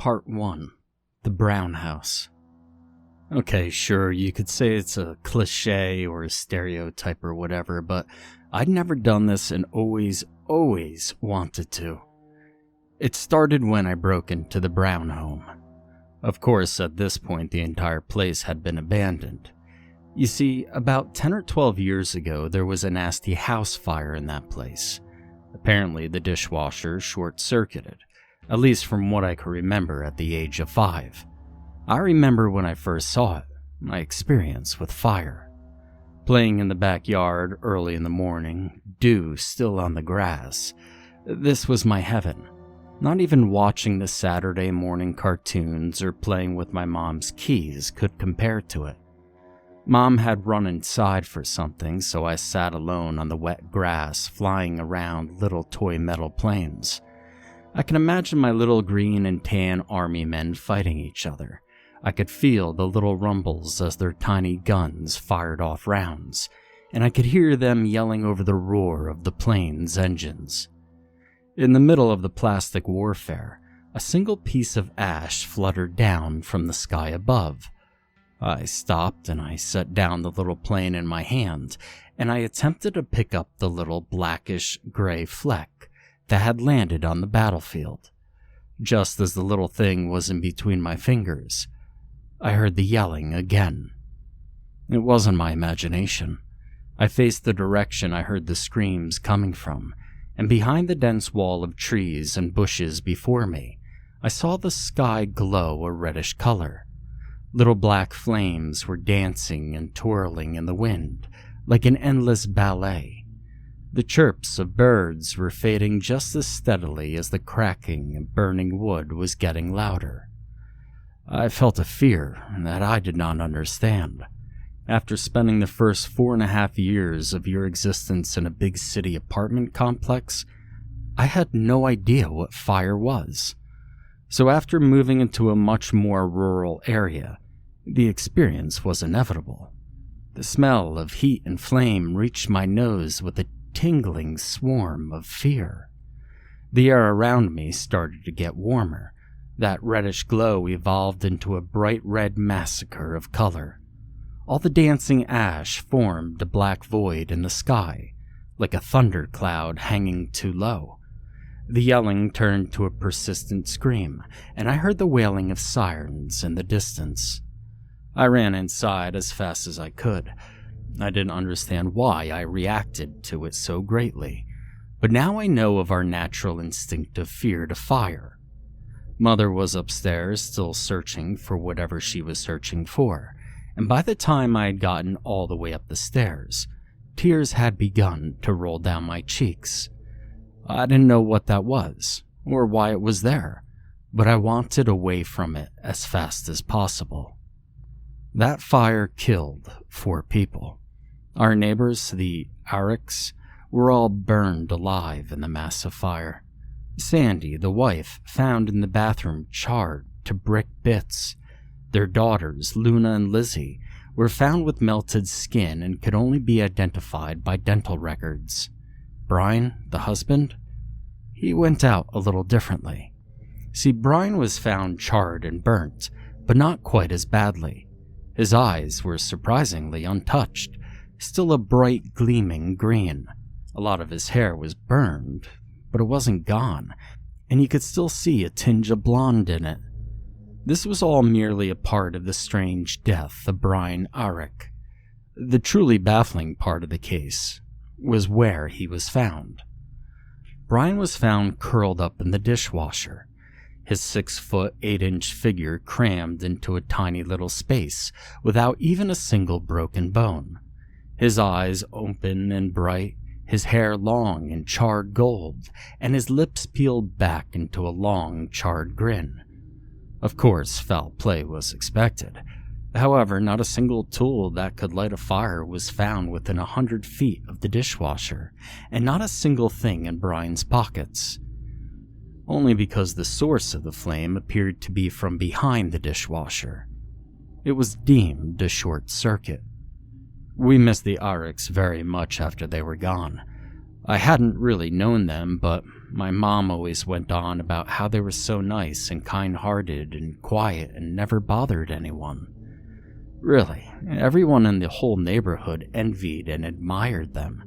Part 1. The Brown House. Okay, sure, you could say it's a cliche or a stereotype or whatever, but I'd never done this and always wanted to. It started when I broke into the Brown home. Of course, at this point, the entire place had been abandoned. You see, about 10 or 12 years ago, there was a nasty house fire in that place. Apparently, the dishwasher short-circuited, at least from what I could remember at the age of 5. I remember when I first saw it, my experience with fire. Playing in the backyard early in the morning, dew still on the grass. This was my heaven. Not even watching the Saturday morning cartoons or playing with my mom's keys could compare to it. Mom had run inside for something, so I sat alone on the wet grass flying around little toy metal planes. I can imagine my little green and tan army men fighting each other. I could feel the little rumbles as their tiny guns fired off rounds, and I could hear them yelling over the roar of the plane's engines. In the middle of the plastic warfare, a single piece of ash fluttered down from the sky above. I stopped and I set down the little plane in my hand, and I attempted to pick up the little blackish gray fleck that had landed on the battlefield. Just as the little thing was in between my fingers, I heard the yelling again. It wasn't my imagination. I faced the direction I heard the screams coming from, and behind the dense wall of trees and bushes before me, I saw the sky glow a reddish color. Little black flames were dancing and twirling in the wind, like an endless ballet. The chirps of birds were fading just as steadily as the cracking of burning wood was getting louder. I felt a fear that I did not understand. After spending the first 4.5 years of your existence in a big city apartment complex, I had no idea what fire was. So after moving into a much more rural area, the experience was inevitable. The smell of heat and flame reached my nose with a tingling swarm of fear. The air around me started to get warmer. That reddish glow evolved into a bright red massacre of color. All the dancing ash formed a black void in the sky, like a thunder cloud hanging too low. The yelling turned to a persistent scream, and I heard the wailing of sirens in the distance. I ran inside as fast as I could. I didn't understand why I reacted to it so greatly, but now I know of our natural instinctive fear to fire. Mother was upstairs still searching for whatever she was searching for, and by the time I had gotten all the way up the stairs, tears had begun to roll down my cheeks. I didn't know what that was, or why it was there, but I wanted away from it as fast as possible. That fire killed 4 people. Our neighbors, the Ariks, were all burned alive in the massive fire. Sandy, the wife, found in the bathroom charred to brick bits. Their daughters, Luna and Lizzie, were found with melted skin and could only be identified by dental records. Brian, the husband, he went out a little differently. See, Brian was found charred and burnt, but not quite as badly. His eyes were surprisingly untouched, still a bright gleaming green. A lot of his hair was burned, but it wasn't gone, and you could still see a tinge of blonde in it. This was all merely a part of the strange death of Brian Arik. The truly baffling part of the case was where he was found. Brian was found curled up in the dishwasher, his 6-foot, 8-inch figure crammed into a tiny little space without even a single broken bone. His eyes open and bright, his hair long and charred gold, and his lips peeled back into a long, charred grin. Of course, foul play was expected. However, not a single tool that could light a fire was found within 100 feet of the dishwasher, and not a single thing in Brian's pockets. Only because the source of the flame appeared to be from behind the dishwasher. It was deemed a short circuit. We missed the Ariks very much after they were gone. I hadn't really known them, but my mom always went on about how they were so nice and kind-hearted and quiet and never bothered anyone. Really, everyone in the whole neighborhood envied and admired them.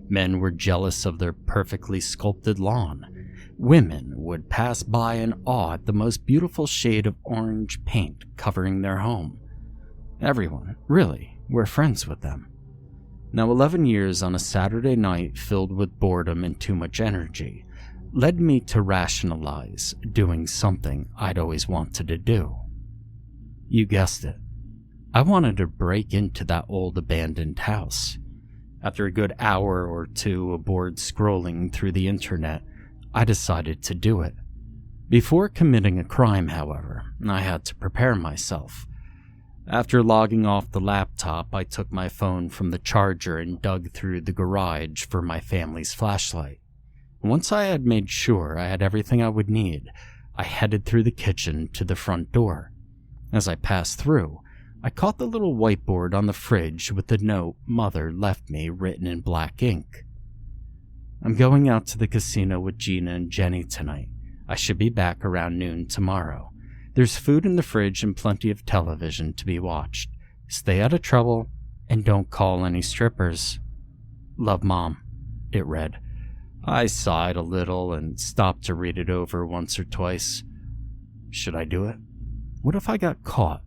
Men were jealous of their perfectly sculpted lawn. Women would pass by in awe at the most beautiful shade of orange paint covering their home. Everyone, really, were friends with them. Now, 11 years on a Saturday night filled with boredom and too much energy led me to rationalize doing something I'd always wanted to do. You guessed it. I wanted to break into that old abandoned house. After a good hour or two aboard scrolling through the internet, I decided to do it. Before committing a crime, however, I had to prepare myself. After logging off the laptop, I took my phone from the charger and dug through the garage for my family's flashlight. Once I had made sure I had everything I would need, I headed through the kitchen to the front door. As I passed through, I caught the little whiteboard on the fridge with the note Mother left me written in black ink. I'm going out to the casino with Gina and Jenny tonight. I should be back around noon tomorrow. There's food in the fridge and plenty of television to be watched. Stay out of trouble and don't call any strippers. Love, Mom, it read. I sighed a little and stopped to read it over once or twice. Should I do it? What if I got caught?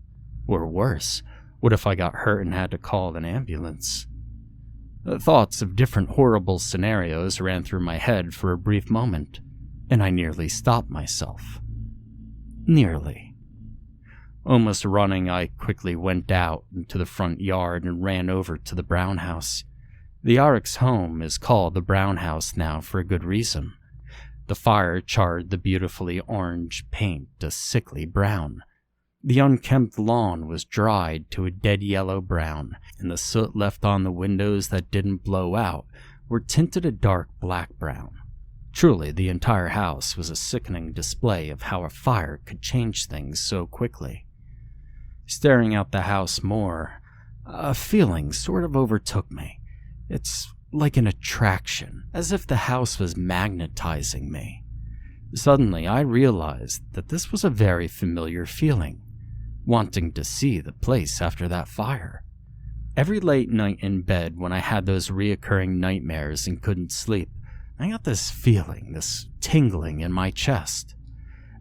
Or worse, what if I got hurt and had to call an ambulance? Thoughts of different horrible scenarios ran through my head for a brief moment, and I nearly stopped myself. Nearly. Almost running, I quickly went out into the front yard and ran over to the Brown house. The Arek's home is called the Brown House now for a good reason. The fire charred the beautifully orange paint a sickly brown. The unkempt lawn was dried to a dead yellow-brown, and the soot left on the windows that didn't blow out were tinted a dark black-brown. Truly, the entire house was a sickening display of how a fire could change things so quickly. Staring out the house more, a feeling sort of overtook me. It's like an attraction, as if the house was magnetizing me. Suddenly, I realized that this was a very familiar feeling, wanting to see the place after that fire. Every late night in bed when I had those reoccurring nightmares and couldn't sleep, I got this feeling, this tingling in my chest.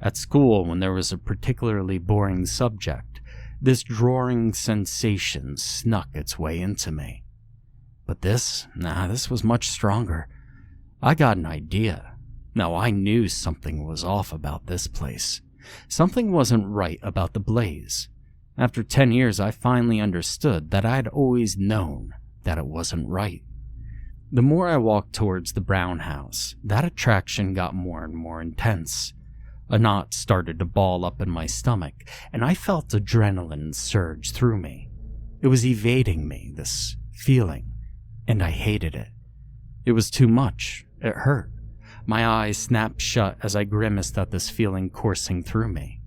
At school, when there was a particularly boring subject, this drawing sensation snuck its way into me. But this was much stronger. I got an idea. Now, I knew something was off about this place. Something wasn't right about the blaze. After 10 years, I finally understood that I had always known that it wasn't right. The more I walked towards the Brown house, that attraction got more and more intense. A knot started to ball up in my stomach, and I felt adrenaline surge through me. It was evading me, this feeling, and I hated it. It was too much. It hurt. My eyes snapped shut as I grimaced at this feeling coursing through me.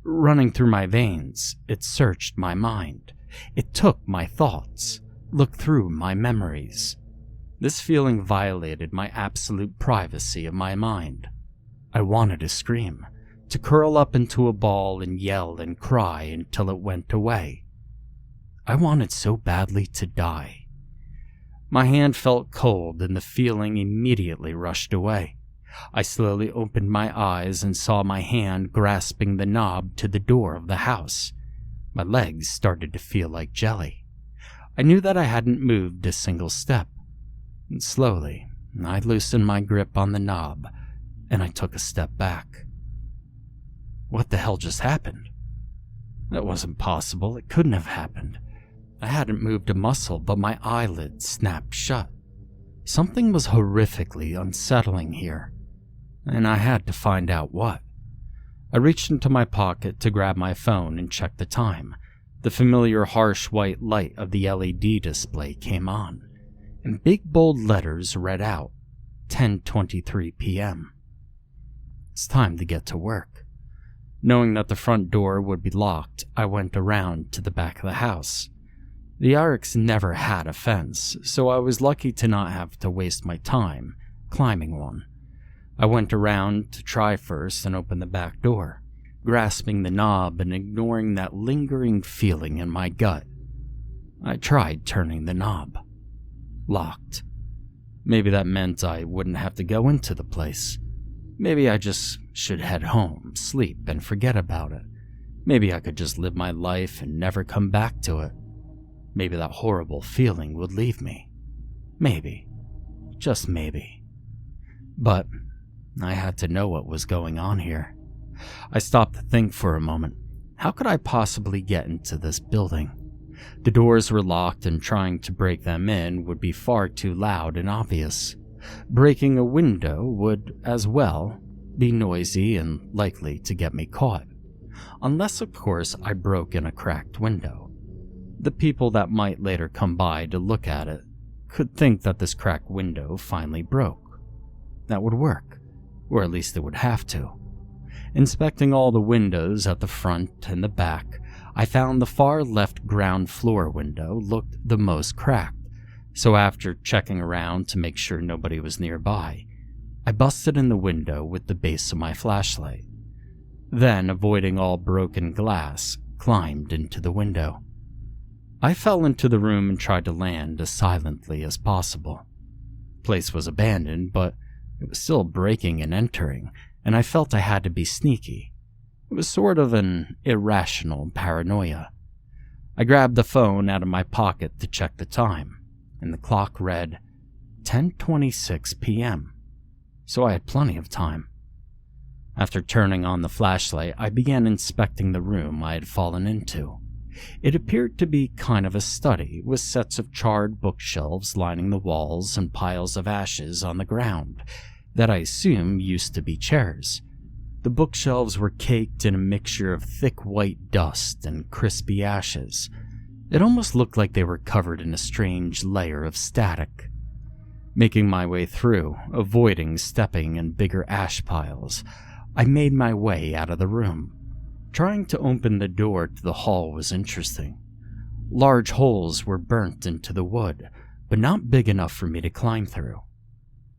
Running through my veins, it searched my mind. It took my thoughts, looked through my memories. This feeling violated my absolute privacy of my mind. I wanted to scream, to curl up into a ball and yell and cry until it went away. I wanted so badly to die. My hand felt cold and the feeling immediately rushed away. I slowly opened my eyes and saw my hand grasping the knob to the door of the house. My legs started to feel like jelly. I knew that I hadn't moved a single step. And slowly, I loosened my grip on the knob, and I took a step back. What the hell just happened? That wasn't possible. It couldn't have happened. I hadn't moved a muscle, but my eyelids snapped shut. Something was horrifically unsettling here, and I had to find out what. I reached into my pocket to grab my phone and check the time. The familiar harsh white light of the LED display came on, and big bold letters read out, 10:23 p.m. It's time to get to work. Knowing that the front door would be locked, I went around to the back of the house. The Areks never had a fence, so I was lucky to not have to waste my time climbing one. I went around to try first and open the back door, grasping the knob and ignoring that lingering feeling in my gut. I tried turning the knob. Locked. Maybe that meant I wouldn't have to go into the place. Maybe I just should head home, sleep, and forget about it. Maybe I could just live my life and never come back to it. Maybe that horrible feeling would leave me. Maybe. Just maybe. But I had to know what was going on here. I stopped to think for a moment. How could I possibly get into this building? The doors were locked, and trying to break them in would be far too loud and obvious. Breaking a window would, as well, be noisy and likely to get me caught. Unless, of course, I broke in a cracked window. The people that might later come by to look at it could think that this cracked window finally broke. That would work, or at least it would have to. Inspecting all the windows at the front and the back, I found the far left ground floor window looked the most cracked, so after checking around to make sure nobody was nearby, I busted in the window with the base of my flashlight. Then, avoiding all broken glass, climbed into the window. I fell into the room and tried to land as silently as possible. The place was abandoned, but it was still breaking and entering, and I felt I had to be sneaky. It was sort of an irrational paranoia. I grabbed the phone out of my pocket to check the time, and the clock read 10:26 p.m., so I had plenty of time. After turning on the flashlight, I began inspecting the room I had fallen into. It appeared to be kind of a study, with sets of charred bookshelves lining the walls and piles of ashes on the ground that I assume used to be chairs. The bookshelves were caked in a mixture of thick white dust and crispy ashes. It almost looked like they were covered in a strange layer of static. Making my way through, avoiding stepping in bigger ash piles, I made my way out of the room. Trying to open the door to the hall was interesting. Large holes were burnt into the wood, but not big enough for me to climb through.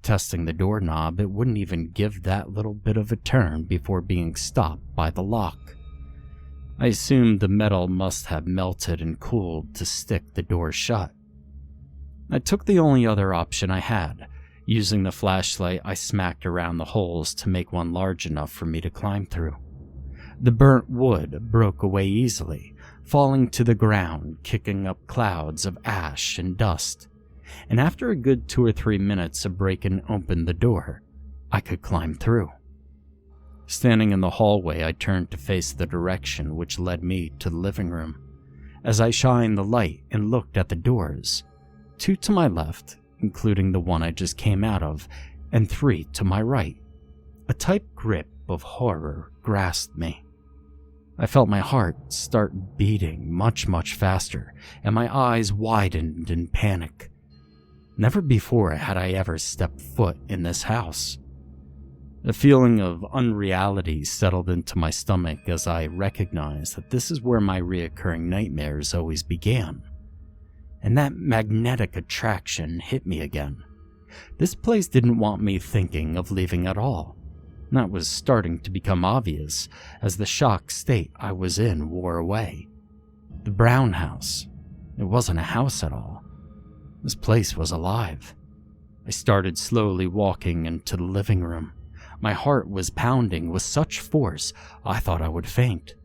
Testing the doorknob, it wouldn't even give that little bit of a turn before being stopped by the lock. I assumed the metal must have melted and cooled to stick the door shut. I took the only other option I had. Using the flashlight, I smacked around the holes to make one large enough for me to climb through. The burnt wood broke away easily, falling to the ground, kicking up clouds of ash and dust. And after a good 2 or 3 minutes of breaking open the door, I could climb through. Standing in the hallway, I turned to face the direction which led me to the living room. As I shined the light and looked at the doors, 2 to my left, including the one I just came out of, and 3 to my right, a tight grip of horror grasped me. I felt my heart start beating much, much faster, and my eyes widened in panic. Never before had I ever stepped foot in this house. A feeling of unreality settled into my stomach as I recognized that this is where my reoccurring nightmares always began. And that magnetic attraction hit me again. This place didn't want me thinking of leaving at all. That was starting to become obvious as the shocked state I was in wore away. The brown house. It wasn't a house at all. This place was alive. I started slowly walking into the living room. My heart was pounding with such force I thought I would faint.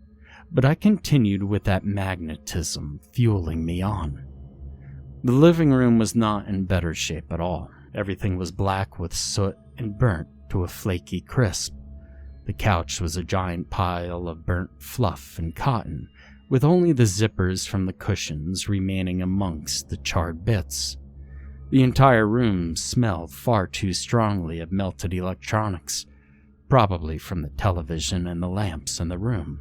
But I continued with that magnetism fueling me on. The living room was not in better shape at all. Everything was black with soot and burnt to a flaky crisp. The couch was a giant pile of burnt fluff and cotton, with only the zippers from the cushions remaining amongst the charred bits. The entire room smelled far too strongly of melted electronics, probably from the television and the lamps in the room.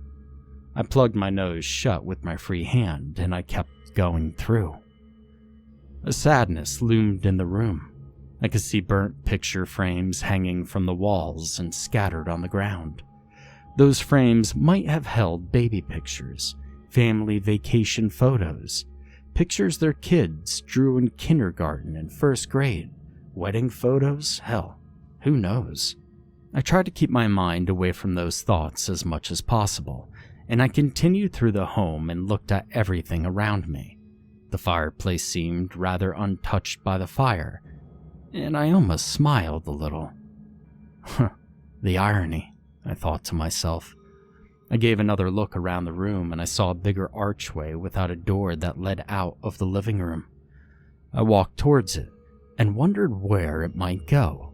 I plugged my nose shut with my free hand, and I kept going through. A sadness loomed in the room. I could see burnt picture frames hanging from the walls and scattered on the ground. Those frames might have held baby pictures, family vacation photos, pictures their kids drew in kindergarten and first grade, wedding photos, hell, who knows? I tried to keep my mind away from those thoughts as much as possible, and I continued through the home and looked at everything around me. The fireplace seemed rather untouched by the fire, and I almost smiled a little. The irony, I thought to myself. I gave another look around the room and I saw a bigger archway without a door that led out of the living room. I walked towards it and wondered where it might go.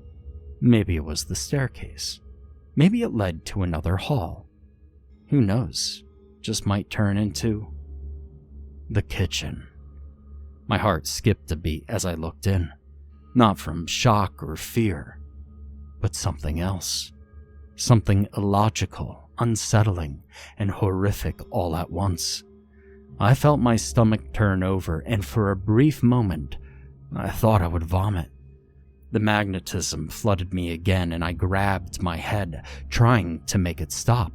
Maybe it was the staircase. Maybe it led to another hall. Who knows? Just might turn into the kitchen. My heart skipped a beat as I looked in, not from shock or fear, but something else. Something illogical, unsettling, and horrific all at once. I felt my stomach turn over, and for a brief moment, I thought I would vomit. The magnetism flooded me again, and I grabbed my head, trying to make it stop.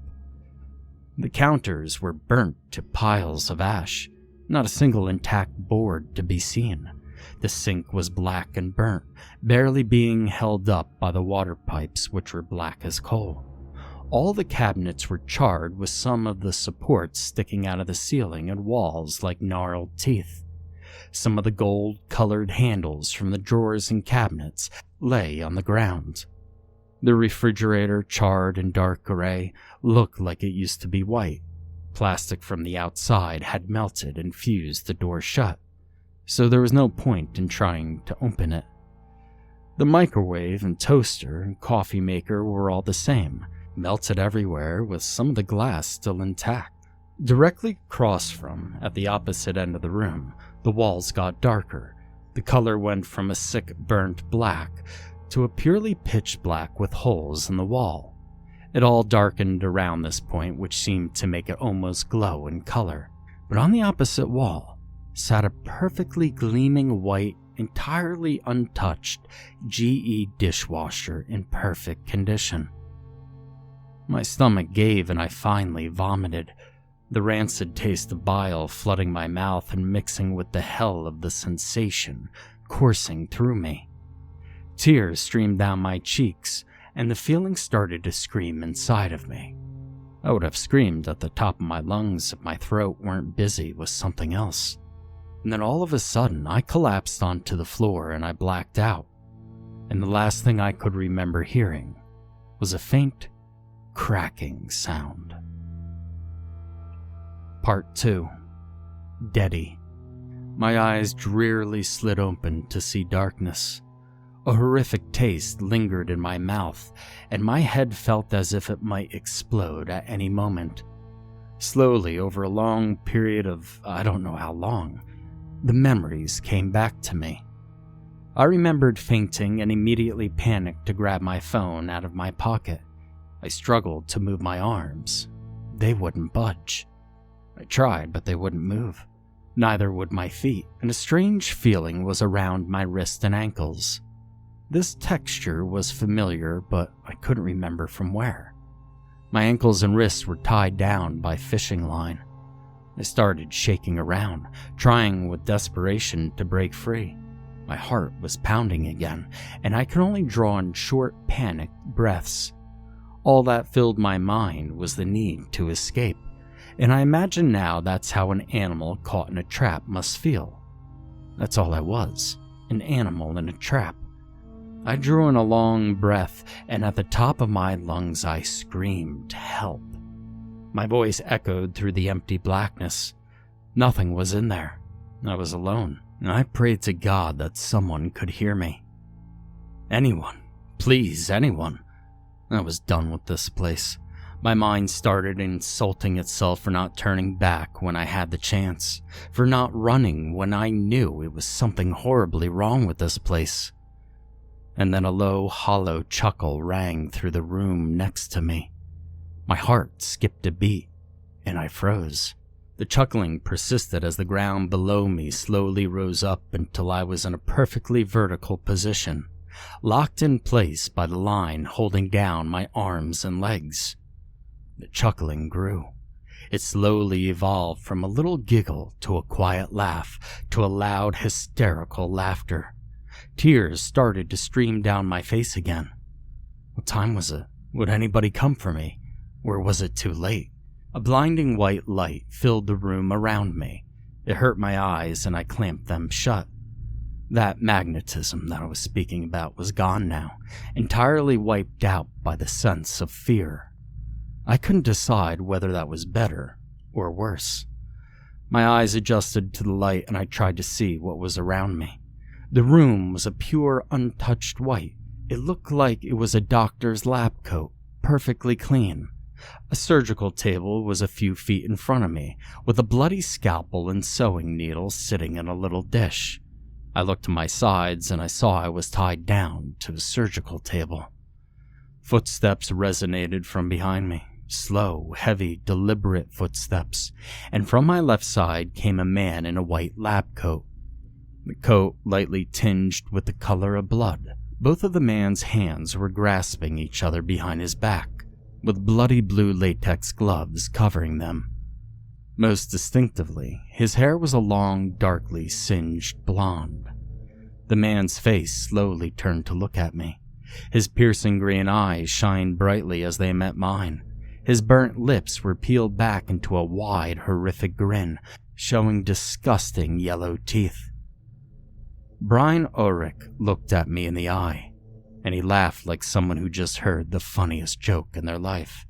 The counters were burnt to piles of ash, not a single intact board to be seen. The sink was black and burnt, barely being held up by the water pipes, which were black as coal. All the cabinets were charred, with some of the supports sticking out of the ceiling and walls like gnarled teeth. Some of the gold-colored handles from the drawers and cabinets lay on the ground. The refrigerator, charred and dark gray, looked like it used to be white. Plastic from the outside had melted and fused the door shut, so there was no point in trying to open it. The microwave and toaster and coffee maker were all the same, melted everywhere with some of the glass still intact. Directly across from, at the opposite end of the room, the walls got darker. The color went from a sick burnt black to a purely pitch black with holes in the wall. It all darkened around this point, which seemed to make it almost glow in color. But on the opposite wall sat a perfectly gleaming white, entirely untouched GE dishwasher in perfect condition. My stomach gave and I finally vomited, the rancid taste of bile flooding my mouth and mixing with the hell of the sensation coursing through me. Tears streamed down my cheeks, and the feeling started to scream inside of me. I would have screamed at the top of my lungs if my throat weren't busy with something else. And then all of a sudden, I collapsed onto the floor and I blacked out. And the last thing I could remember hearing was a faint, cracking sound. Part 2. Deady. My eyes drearily slid open to see darkness. A horrific taste lingered in my mouth, and my head felt as if it might explode at any moment. Slowly, over a long period of I don't know how long, the memories came back to me. I remembered fainting and immediately panicked to grab my phone out of my pocket. I struggled to move my arms. They wouldn't budge. I tried, but they wouldn't move. Neither would my feet, and a strange feeling was around my wrists and ankles. This texture was familiar, but I couldn't remember from where. My ankles and wrists were tied down by fishing line. I started shaking around, trying with desperation to break free. My heart was pounding again, and I could only draw in short, panicked breaths. All that filled my mind was the need to escape, and I imagine now that's how an animal caught in a trap must feel. That's all I was, an animal in a trap. I drew in a long breath, and at the top of my lungs I screamed, "Help!" My voice echoed through the empty blackness. Nothing was in there. I was alone, and I prayed to God that someone could hear me. Anyone. Please, anyone. I was done with this place. My mind started insulting itself for not turning back when I had the chance, for not running when I knew it was something horribly wrong with this place. And then a low, hollow chuckle rang through the room next to me. My heart skipped a beat, and I froze. The chuckling persisted as the ground below me slowly rose up until I was in a perfectly vertical position, locked in place by the line holding down my arms and legs. The chuckling grew. It slowly evolved from a little giggle to a quiet laugh to a loud, hysterical laughter. Tears started to stream down my face again. What time was it? Would anybody come for me? Or was it too late? A blinding white light filled the room around me. It hurt my eyes and I clamped them shut. That magnetism that I was speaking about was gone now, entirely wiped out by the sense of fear. I couldn't decide whether that was better or worse. My eyes adjusted to the light and I tried to see what was around me. The room was a pure, untouched white. It looked like it was a doctor's lab coat, perfectly clean. A surgical table was a few feet in front of me, with a bloody scalpel and sewing needles sitting in a little dish. I looked to my sides and I saw I was tied down to a surgical table. Footsteps resonated from behind me. Slow, heavy, deliberate footsteps, and from my left side came a man in a white lab coat. The coat lightly tinged with the color of blood. Both of the man's hands were grasping each other behind his back, with bloody blue latex gloves covering them. Most distinctively, his hair was a long, darkly singed blonde. The man's face slowly turned to look at me. His piercing green eyes shined brightly as they met mine. His burnt lips were peeled back into a wide, horrific grin, showing disgusting yellow teeth. Brian Ulrich looked at me in the eye, and he laughed like someone who just heard the funniest joke in their life.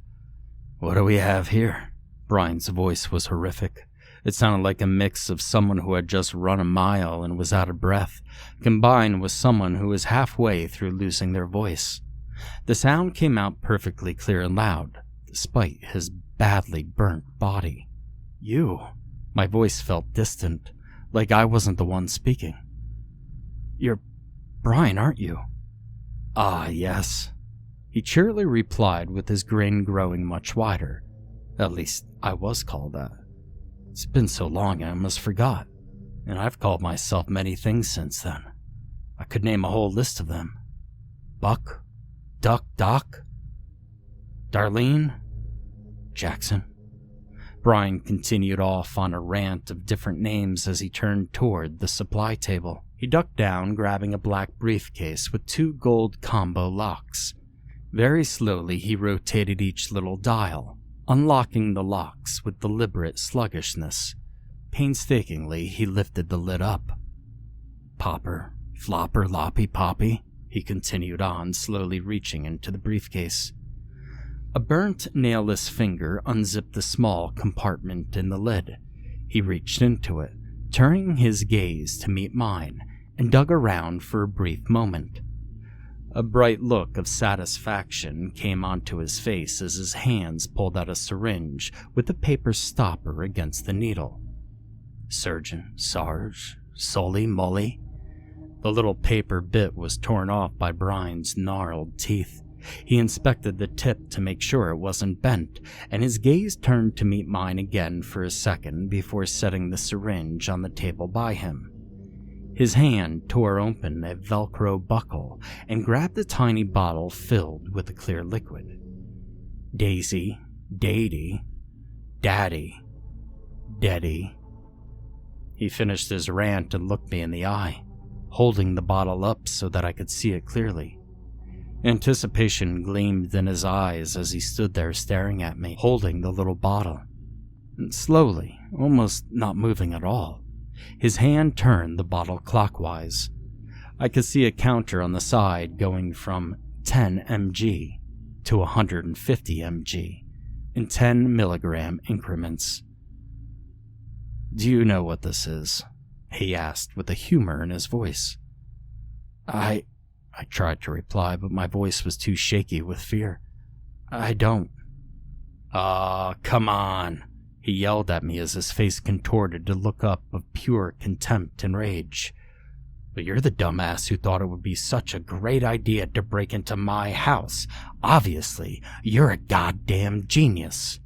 "What do we have here?" Brian's voice was horrific. It sounded like a mix of someone who had just run a mile and was out of breath, combined with someone who was halfway through losing their voice. The sound came out perfectly clear and loud, despite his badly burnt body. "You?" My voice felt distant, like I wasn't the one speaking. "You're Brian, aren't you?" "Ah, yes," he cheerily replied with his grin growing much wider. "At least I was called that. It's been so long I almost forgot, and I've called myself many things since then. I could name a whole list of them. Buck, Duck, Doc, Darlene, Jackson." Brian continued off on a rant of different names as he turned toward the supply table. He ducked down, grabbing a black briefcase with 2 gold combo locks. Very slowly, he rotated each little dial, unlocking the locks with deliberate sluggishness. Painstakingly, he lifted the lid up. "Popper, flopper, loppy, poppy," he continued on, slowly reaching into the briefcase. A burnt, nailless finger unzipped the small compartment in the lid. He reached into it, turning his gaze to meet mine, and dug around for a brief moment. A bright look of satisfaction came onto his face as his hands pulled out a syringe with a paper stopper against the needle. "Surgeon, Sarge, Sully, Mully." The little paper bit was torn off by Brian's gnarled teeth. He inspected the tip to make sure it wasn't bent, and his gaze turned to meet mine again for a second before setting the syringe on the table by him. His hand tore open a Velcro buckle and grabbed a tiny bottle filled with a clear liquid. Daisy, Deady, Daddy, Deady. He finished his rant and looked me in the eye, holding the bottle up so that I could see it clearly. Anticipation gleamed in his eyes as he stood there staring at me, holding the little bottle. And slowly, almost not moving at all, his hand turned the bottle clockwise. I could see a counter on the side going from 10 mg to 150 mg in 10 milligram increments. "Do you know what this is?" he asked with a humor in his voice. I tried to reply, but my voice was too shaky with fear. "I don't." "Aw, come on," he yelled at me as his face contorted to look up of pure contempt and rage. "But you're the dumbass who thought it would be such a great idea to break into my house. Obviously, you're a goddamn genius."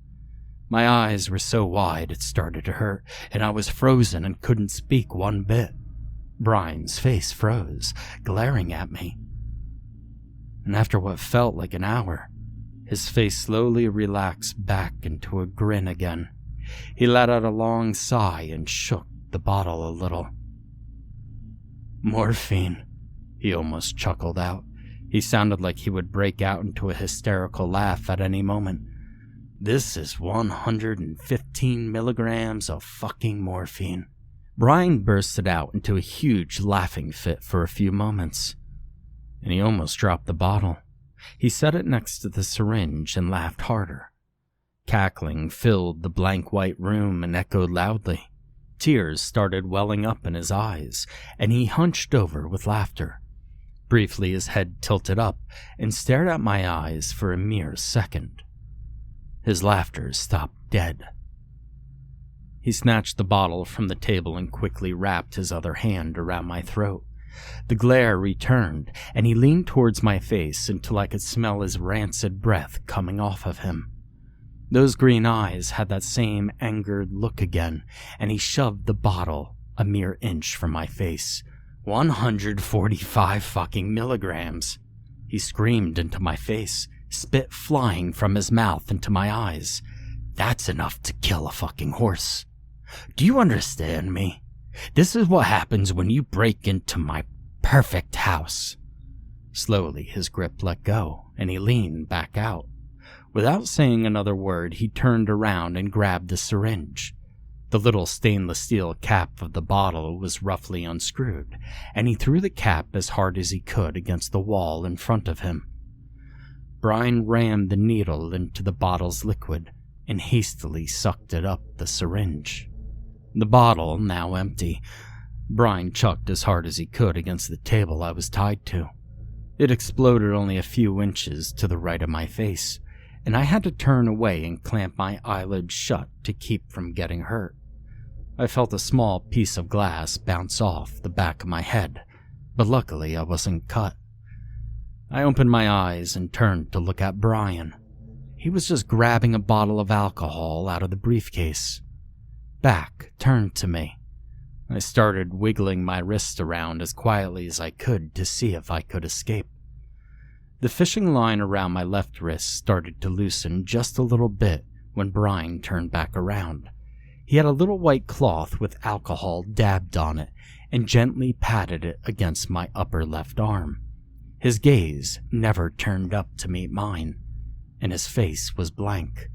My eyes were so wide it started to hurt, and I was frozen and couldn't speak one bit. Brian's face froze, glaring at me. And after what felt like an hour, his face slowly relaxed back into a grin again. He let out a long sigh and shook the bottle a little. "Morphine," he almost chuckled out. He sounded like he would break out into a hysterical laugh at any moment. "This is 115 milligrams of fucking morphine." Brian bursted out into a huge laughing fit for a few moments, and he almost dropped the bottle. He set it next to the syringe and laughed harder. Cackling filled the blank white room and echoed loudly. Tears started welling up in his eyes, and he hunched over with laughter. Briefly, his head tilted up and stared at my eyes for a mere second. His laughter stopped dead. He snatched the bottle from the table and quickly wrapped his other hand around my throat. The glare returned, and he leaned towards my face until I could smell his rancid breath coming off of him. Those green eyes had that same angered look again, and he shoved the bottle a mere inch from my face. 145 fucking milligrams. He screamed into my face, spit flying from his mouth into my eyes. "That's enough to kill a fucking horse. Do you understand me? This is what happens when you break into my perfect house." Slowly, his grip let go, and he leaned back out. Without saying another word, he turned around and grabbed the syringe. The little stainless steel cap of the bottle was roughly unscrewed, and he threw the cap as hard as he could against the wall in front of him. Brian rammed the needle into the bottle's liquid and hastily sucked it up the syringe. The bottle, now empty, Brian chucked as hard as he could against the table I was tied to. It exploded only a few inches to the right of my face, and I had to turn away and clamp my eyelids shut to keep from getting hurt. I felt a small piece of glass bounce off the back of my head, but luckily I wasn't cut. I opened my eyes and turned to look at Brian. He was just grabbing a bottle of alcohol out of the briefcase. Back turned to me. I started wiggling my wrist around as quietly as I could to see if I could escape. The fishing line around my left wrist started to loosen just a little bit when Brian turned back around. He had a little white cloth with alcohol dabbed on it and gently patted it against my upper left arm. His gaze never turned up to meet mine, and his face was blank.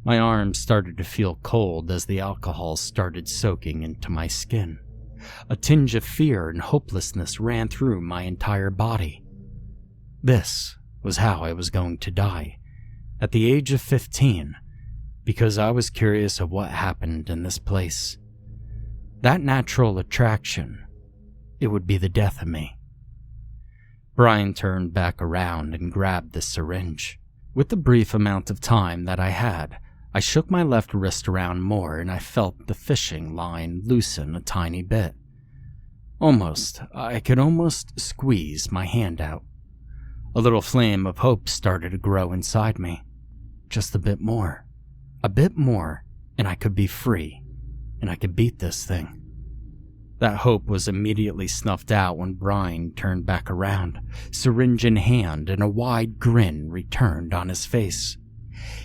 My arms started to feel cold as the alcohol started soaking into my skin. A tinge of fear and hopelessness ran through my entire body. This was how I was going to die, at the age of 15, because I was curious of what happened in this place. That natural attraction, it would be the death of me. Brian turned back around and grabbed the syringe. With the brief amount of time that I had, I shook my left wrist around more and I felt the fishing line loosen a tiny bit. I could almost squeeze my hand out. A little flame of hope started to grow inside me. Just a bit more, and I could be free, and I could beat this thing. That hope was immediately snuffed out when Brian turned back around, syringe in hand, and a wide grin returned on his face.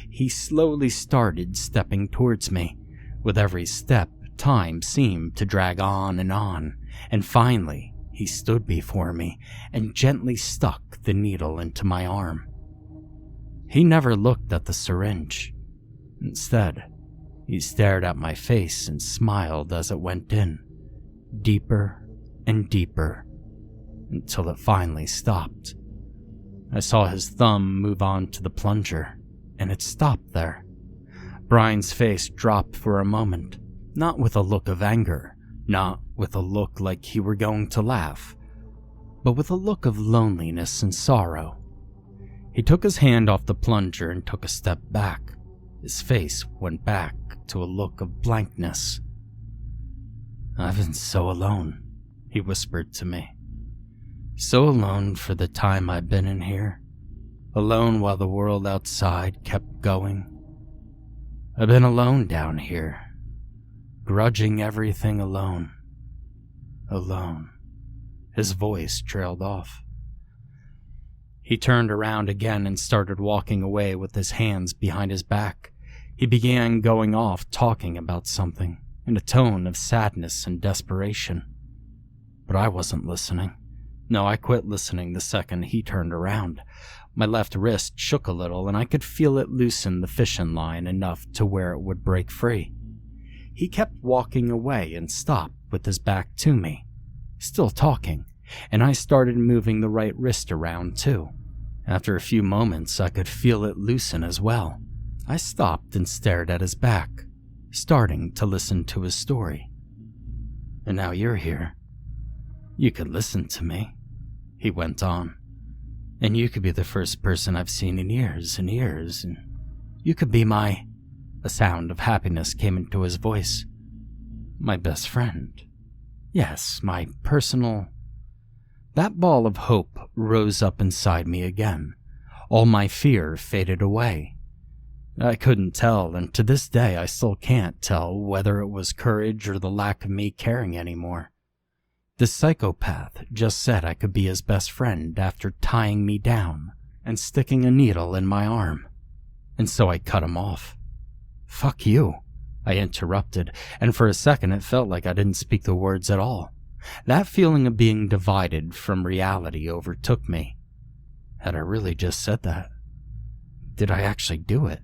He slowly started stepping towards me. With every step, time seemed to drag on, and finally, he stood before me and gently stuck the needle into my arm. He never looked at the syringe. Instead, he stared at my face and smiled as it went in, deeper and deeper, until it finally stopped. I saw his thumb move on to the plunger, and it stopped there. Brian's face dropped for a moment, not with a look of anger, not with a look like he were going to laugh, but with a look of loneliness and sorrow. He took his hand off the plunger and took a step back. His face went back to a look of blankness. "I've been so alone," he whispered to me. "So alone for the time I've been in here. Alone while the world outside kept going. I've been alone down here, grudging everything alone. Alone." His voice trailed off. He turned around again and started walking away with his hands behind his back. He began going off talking about something in a tone of sadness and desperation. But I wasn't listening. No, I quit listening the second he turned around. My left wrist shook a little, and I could feel it loosen the fishing line enough to where it would break free. He kept walking away and stopped with his back to me, still talking, and I started moving the right wrist around too. After a few moments, I could feel it loosen as well. I stopped and stared at his back, starting to listen to his story. And now you're here. You could listen to me, he went on. And you could be the first person I've seen in years and years, and you could be my... A sound of happiness came into his voice. My best friend. Yes, my personal... That ball of hope rose up inside me again. All my fear faded away. I couldn't tell, and to this day I still can't tell whether it was courage or the lack of me caring anymore. The psychopath just said I could be his best friend after tying me down and sticking a needle in my arm. And so I cut him off. Fuck you, I interrupted, and for a second it felt like I didn't speak the words at all. That feeling of being divided from reality overtook me. Had I really just said that? Did I actually do it?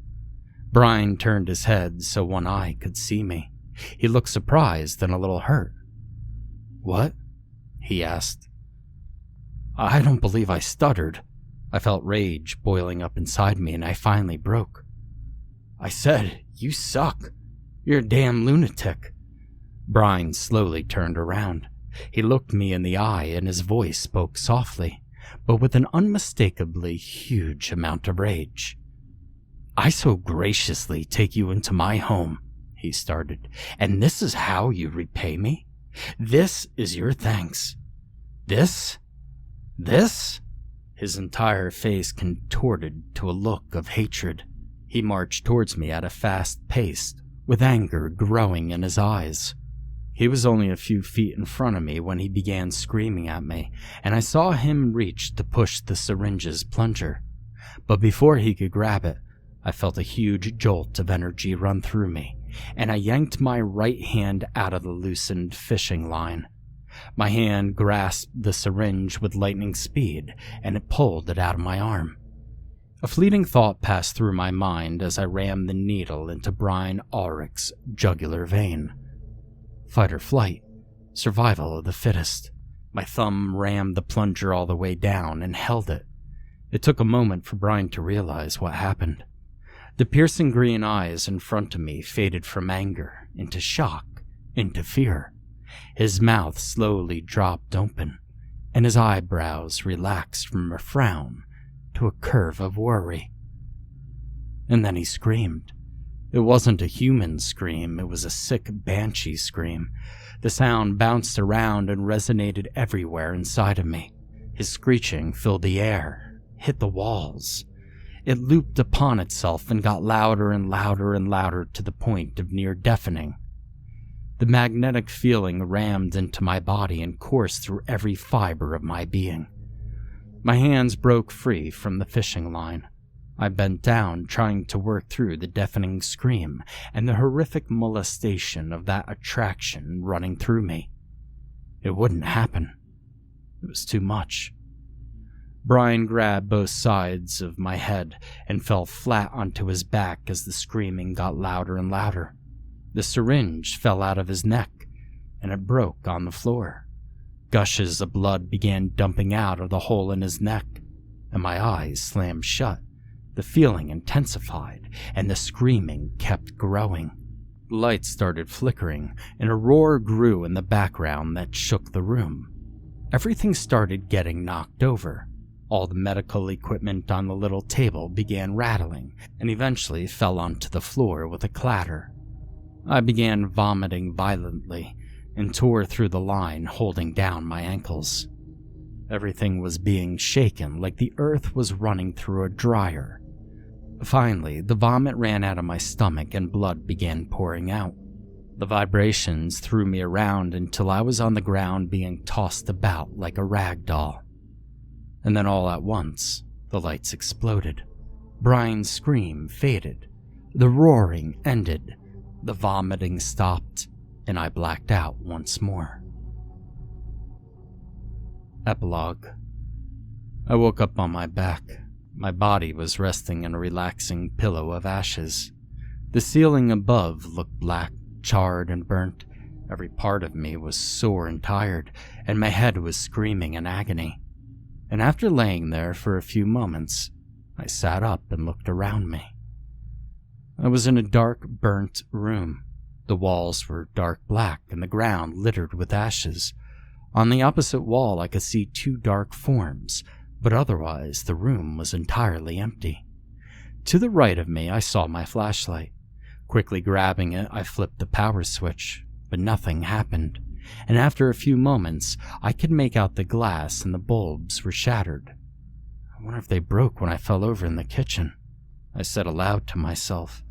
Brian turned his head so one eye could see me. He looked surprised and a little hurt. What? He asked. I don't believe I stuttered. I felt rage boiling up inside me, and I finally broke. I said, you suck. You're a damn lunatic. Brian slowly turned around. He looked me in the eye, and his voice spoke softly, but with an unmistakably huge amount of rage. I so graciously take you into my home, he started, and this is how you repay me? This is your thanks. This? His entire face contorted to a look of hatred. He marched towards me at a fast pace, with anger growing in his eyes. He was only a few feet in front of me when he began screaming at me, and I saw him reach to push the syringe's plunger. But before he could grab it, I felt a huge jolt of energy run through me, and I yanked my right hand out of the loosened fishing line. My hand grasped the syringe with lightning speed, and it pulled it out of my arm. A fleeting thought passed through my mind as I rammed the needle into Brian Ulrich's jugular vein. Fight or flight, survival of the fittest. My thumb rammed the plunger all the way down and held it. It took a moment for Brian to realize what happened. The piercing green eyes in front of me faded from anger into shock, into fear. His mouth slowly dropped open, and his eyebrows relaxed from a frown to a curve of worry. And then he screamed. It wasn't a human scream, it was a sick banshee scream. The sound bounced around and resonated everywhere inside of me. His screeching filled the air, hit the walls. It looped upon itself and got louder and louder and louder to the point of near deafening. The magnetic feeling rammed into my body and coursed through every fiber of my being. My hands broke free from the fishing line. I bent down, trying to work through the deafening scream and the horrific molestation of that attraction running through me. It wouldn't happen. It was too much. Brian grabbed both sides of my head and fell flat onto his back as the screaming got louder and louder. The syringe fell out of his neck, and it broke on the floor. Gushes of blood began dumping out of the hole in his neck, and my eyes slammed shut. The feeling intensified, and the screaming kept growing. The lights started flickering, and a roar grew in the background that shook the room. Everything started getting knocked over. All the medical equipment on the little table began rattling, and eventually fell onto the floor with a clatter. I began vomiting violently, and tore through the line, holding down my ankles. Everything was being shaken like the earth was running through a dryer. Finally, the vomit ran out of my stomach and blood began pouring out. The vibrations threw me around until I was on the ground being tossed about like a rag doll. And then all at once, the lights exploded. Brian's scream faded. The roaring ended. The vomiting stopped, and I blacked out once more. Epilogue. I woke up on my back. My body was resting in a relaxing pillow of ashes. The ceiling above looked black, charred, and burnt. Every part of me was sore and tired, and my head was screaming in agony. And after laying there for a few moments, I sat up and looked around me. I was in a dark, burnt room. The walls were dark black and the ground littered with ashes. On the opposite wall, I could see two dark forms, but otherwise the room was entirely empty. To the right of me, I saw my flashlight. Quickly grabbing it, I flipped the power switch, but nothing happened, and after a few moments, I could make out the glass and the bulbs were shattered. I wonder if they broke when I fell over in the kitchen, I said aloud to myself.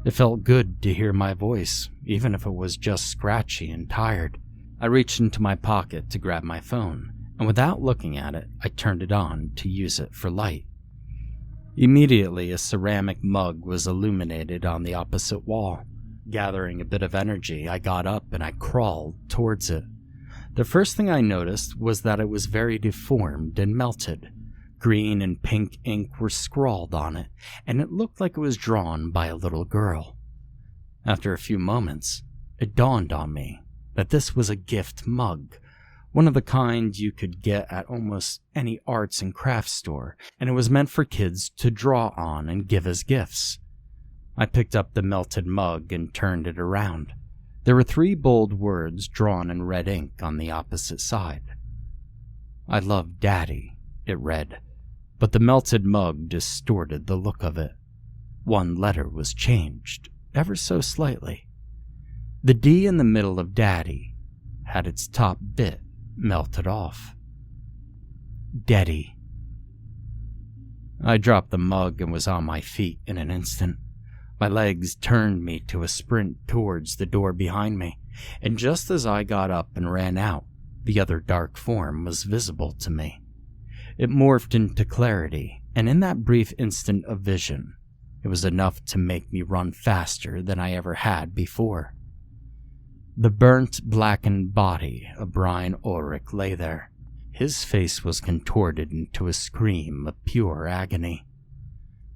It felt good to hear my voice, even if it was just scratchy and tired. I reached into my pocket to grab my phone, and without looking at it, I turned it on to use it for light. Immediately, a ceramic mug was illuminated on the opposite wall. Gathering a bit of energy, I got up and I crawled towards it. The first thing I noticed was that it was very deformed and melted. Green and pink ink were scrawled on it, and it looked like it was drawn by a little girl. After a few moments, it dawned on me that this was a gift mug, one of the kind you could get at almost any arts and crafts store, and it was meant for kids to draw on and give as gifts. I picked up the melted mug and turned it around. There were 3 bold words drawn in red ink on the opposite side. I love Daddy, it read, but the melted mug distorted the look of it. One letter was changed, ever so slightly. The D in the middle of Daddy had its top bit melted off. Deady. I dropped the mug and was on my feet in an instant. My legs turned me to a sprint towards the door behind me, and just as I got up and ran out, the other dark form was visible to me. It morphed into clarity, and in that brief instant of vision, it was enough to make me run faster than I ever had before. The burnt, blackened body of Brian Ulrich lay there. His face was contorted into a scream of pure agony.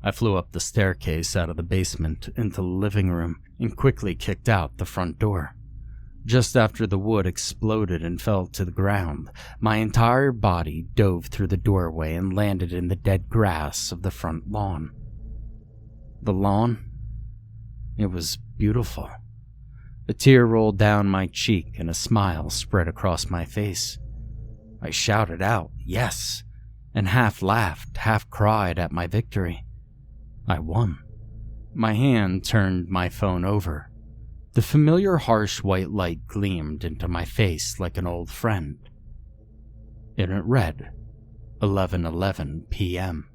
I flew up the staircase out of the basement into the living room and quickly kicked out the front door. Just after the wood exploded and fell to the ground, my entire body dove through the doorway and landed in the dead grass of the front lawn. The lawn? It was beautiful. A tear rolled down my cheek and a smile spread across my face. I shouted out, yes, and half laughed, half cried at my victory. I won. My hand turned my phone over. The familiar harsh white light gleamed into my face like an old friend. And it read, 11:11 p.m.